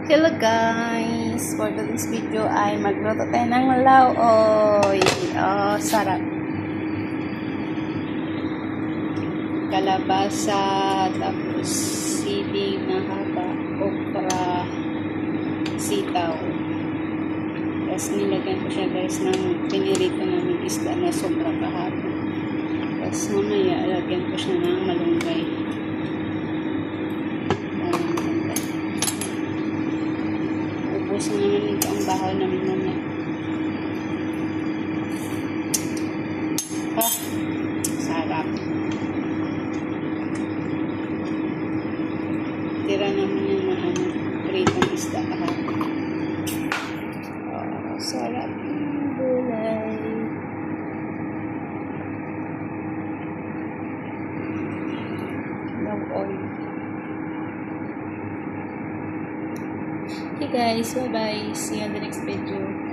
Hello guys! For today's video ay magluto tayo ng laoy. Oh, sarap. Kalabasa, tapos siling na haba, okra, sitaw. Tapos nilagyan ko siya guys ng pinirito namin isda na sobra kahapon. Tapos mamaya lagyan ko siya ng malunggay. Ubus na naman ito ang bahaw namin mamaya. Ah, sarap. Tira naman yung mga pritong isda kahapon. Oh, sarap ng gulay. Love oil. Okay guys, bye bye. See you on the next video.